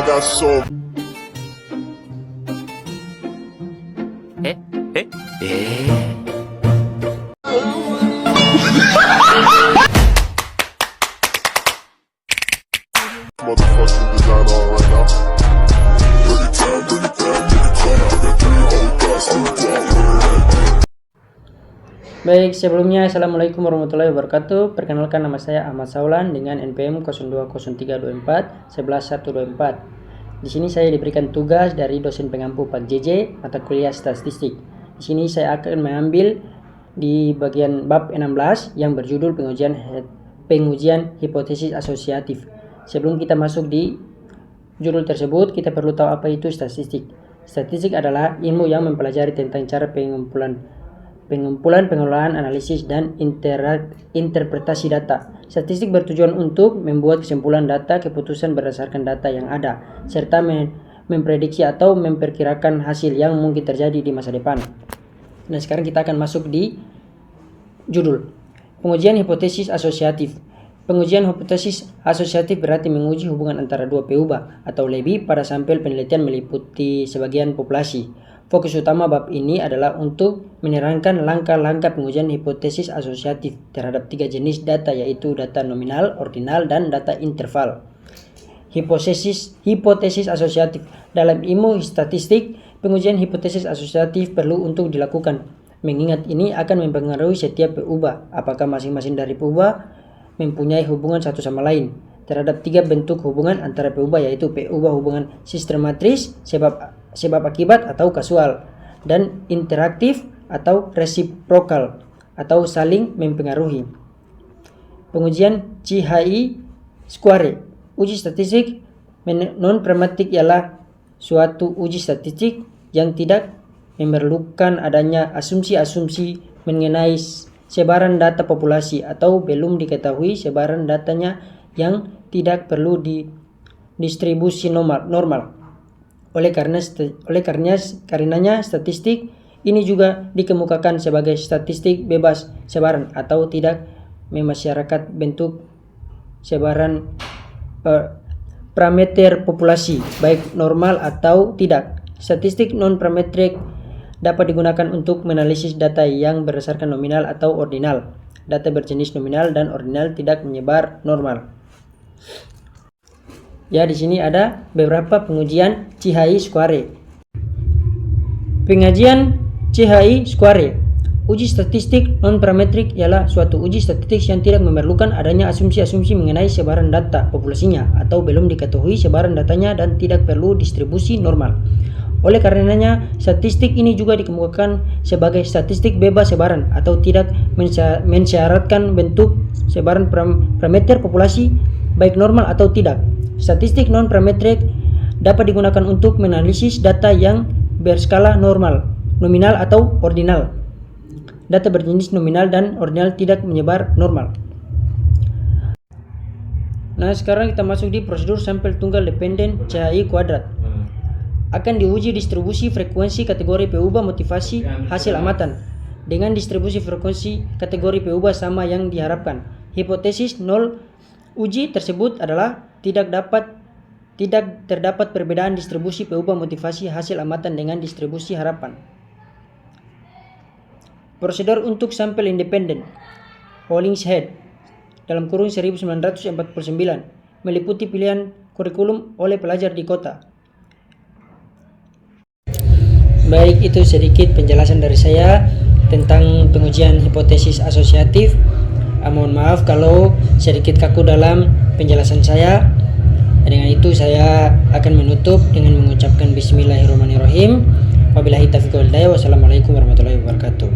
got so motherfucking design on right now. Bring it down, bring it down, bring it down. I got 3 old thoughts to the Baik, sebelumnya Assalamualaikum warahmatullahi wabarakatuh. Perkenalkan, nama saya Ahmad Saulan dengan NPM 020324 11124. Di sini saya diberikan tugas dari dosen pengampu 4JJ mata kuliah statistik. Di sini saya akan mengambil di bagian bab 16 yang berjudul pengujian hipotesis asosiatif. Sebelum kita masuk di judul tersebut, kita perlu tahu apa itu statistik. Statistik adalah ilmu yang mempelajari tentang cara pengumpulan, pengelolaan, analisis, dan interpretasi data. Statistik bertujuan untuk membuat kesimpulan data, keputusan berdasarkan data yang ada, serta memprediksi atau memperkirakan hasil yang mungkin terjadi di masa depan. Nah, sekarang kita akan masuk di judul. Pengujian hipotesis asosiatif. Pengujian hipotesis asosiatif berarti menguji hubungan antara dua PUBA atau lebih pada sampel penelitian meliputi sebagian populasi. Fokus utama bab ini adalah untuk menerangkan langkah-langkah pengujian hipotesis asosiatif terhadap 3 jenis data, yaitu data nominal, ordinal, dan data interval. Hipotesis asosiatif. Dalam ilmu statistik, pengujian hipotesis asosiatif perlu untuk dilakukan, mengingat ini akan mempengaruhi setiap PUBA, apakah masing-masing dari PUBA mempunyai hubungan satu sama lain terhadap 3 bentuk hubungan antara PUBA, yaitu PUBA hubungan sistematis, sebab akibat atau kasual, dan interaktif atau resiprokal atau saling mempengaruhi. Pengujian CHI square. Uji statistik non-pragmatik ialah suatu uji statistik yang tidak memerlukan adanya asumsi-asumsi mengenai sebaran data populasi atau belum diketahui sebaran datanya yang tidak perlu didistribusi normal. Oleh karenanya statistik ini juga dikemukakan sebagai statistik bebas sebaran atau tidak memasyarakat bentuk sebaran parameter populasi, baik normal atau tidak. Statistik non-parametrik dapat digunakan untuk menganalisis data yang berdasarkan nominal atau ordinal. Data berjenis nominal dan ordinal tidak menyebar normal. Ya, di sini ada beberapa pengujian CHI square. Pengujian CHI square. Uji statistik non-parametrik ialah suatu uji statistik yang tidak memerlukan adanya asumsi-asumsi mengenai sebaran data populasinya atau belum diketahui sebaran datanya dan tidak perlu distribusi normal. Oleh karenanya, statistik ini juga dikemukakan sebagai statistik bebas sebaran atau tidak mensyaratkan bentuk sebaran parameter populasi, baik normal atau tidak. Statistik non-parametrik dapat digunakan untuk menganalisis data yang berskala normal, nominal atau ordinal. Data berjenis nominal dan ordinal tidak menyebar normal. Nah, sekarang kita masuk di prosedur sampel tunggal dependen CHI kuadrat. Akan diuji distribusi frekuensi kategori PUBA motivasi hasil amatan dengan distribusi frekuensi kategori PUBA sama yang diharapkan. Hipotesis nol uji tersebut adalah tidak terdapat perbedaan distribusi PUBA motivasi hasil amatan dengan distribusi harapan. Prosedur untuk sampel independen Hollingshead dalam kurung 1949 meliputi pilihan kurikulum oleh pelajar di kota. Baik, itu sedikit penjelasan dari saya tentang pengujian hipotesis asosiatif. Mohon maaf kalau sedikit kaku dalam penjelasan saya. Dengan itu saya akan menutup dengan mengucapkan Bismillahirrahmanirrahim. Wabillahi taufiq wal hidayah. Wassalamualaikum warahmatullahi wabarakatuh.